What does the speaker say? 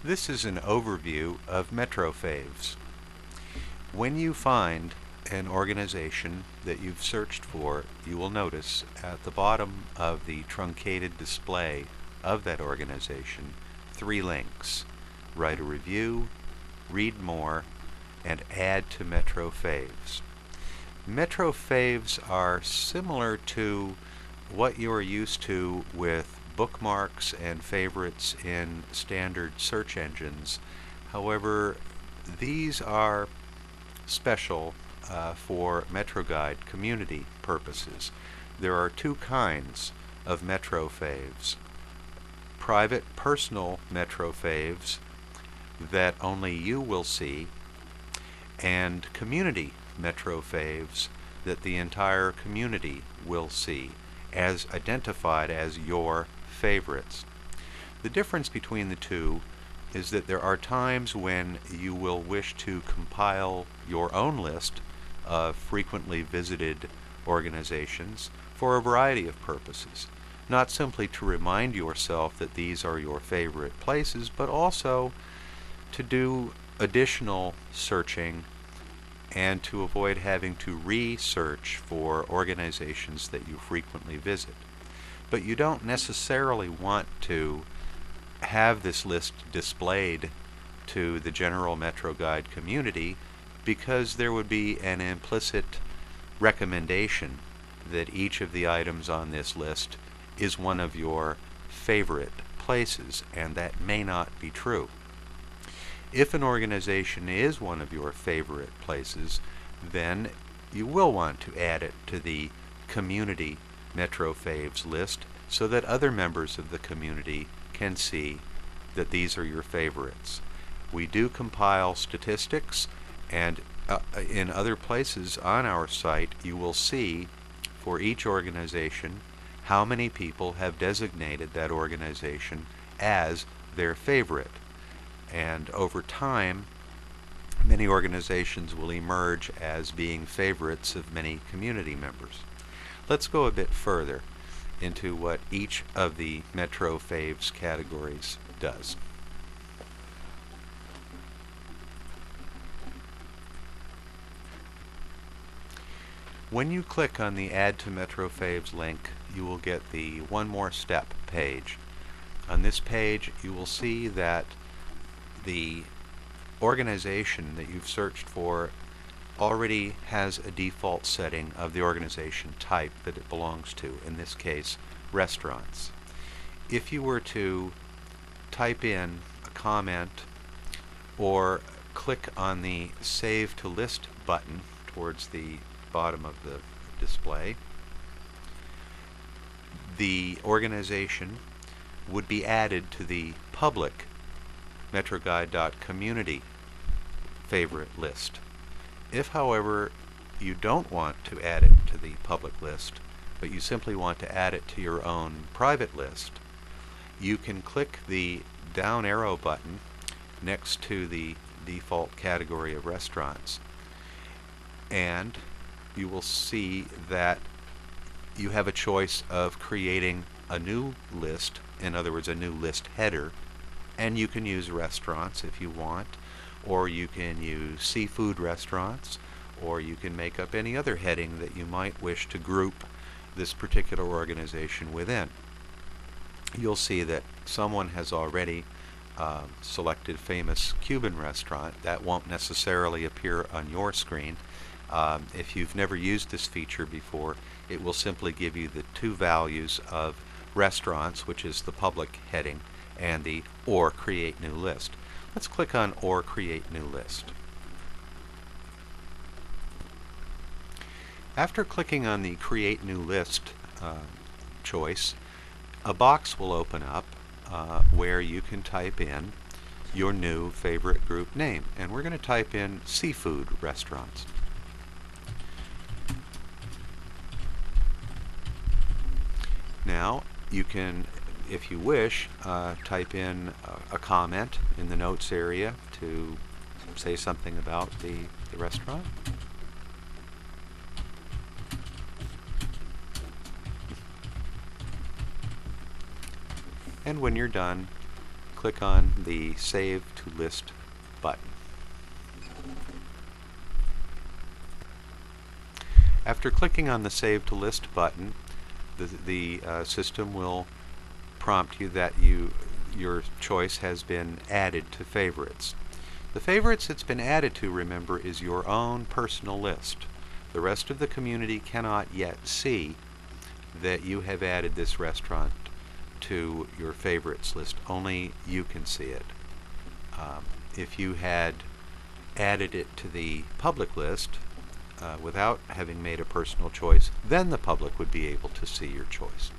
This is an overview of MetroFavs. When you find an organization that you've searched for, you will notice at the bottom of the truncated display of that organization 3 links: write a review, read more, and add to MetroFavs. MetroFavs are similar to what you are used to with bookmarks and favorites in standard search engines. However, these are special for MetroGuide community purposes. There are 2 kinds of MetroFavs: private personal MetroFavs that only you will see, and community MetroFavs that the entire community will see, as identified as your favorites. The difference between the 2 is that there are times when you will wish to compile your own list of frequently visited organizations for a variety of purposes. Not simply to remind yourself that these are your favorite places, but also to do additional searching and to avoid having to research for organizations that you frequently visit. But you don't necessarily want to have this list displayed to the general MetroGuide community, because there would be an implicit recommendation that each of the items on this list is one of your favorite places, and that may not be true. If an organization is one of your favorite places, then you will want to add it to the community MetroFavs list so that other members of the community can see that these are your favorites. We do compile statistics, and in other places on our site you will see for each organization how many people have designated that organization as their favorite. And over time, many organizations will emerge as being favorites of many community members. Let's go a bit further into what each of the MetroFavs categories does. When you click on the Add to MetroFavs link, you will get the One More Step page. On this page, you will see that the organization that you've searched for already has a default setting of the organization type that it belongs to, in this case, restaurants. If you were to type in a comment or click on the Save to List button towards the bottom of the display, the organization would be added to the public MetroGuide.community favorite list. If, however, you don't want to add it to the public list, but you simply want to add it to your own private list, you can click the down arrow button next to the default category of restaurants, and you will see that you have a choice of creating a new list, in other words, a new list header, and you can use restaurants if you want, or you can use seafood restaurants, or you can make up any other heading that you might wish to group this particular organization within. You'll see that someone has already selected famous Cuban restaurant. That won't necessarily appear on your screen. If you've never used this feature before, it will simply give you the 2 values of restaurants, which is the public heading, and the Or Create New List. Let's click on Or Create New List. After clicking on the Create New List choice, a box will open up where you can type in your new favorite group name, and we're going to type in seafood restaurants. Now you can, if you wish, type in a comment in the notes area to say something about the restaurant. And when you're done, click on the Save to List button. After clicking on the Save to List button, the system will prompt you that your choice has been added to favorites. The favorites it's been added to, remember, is your own personal list. The rest of the community cannot yet see that you have added this restaurant to your favorites list. Only you can see it. If you had added it to the public list without having made a personal choice, then the public would be able to see your choice.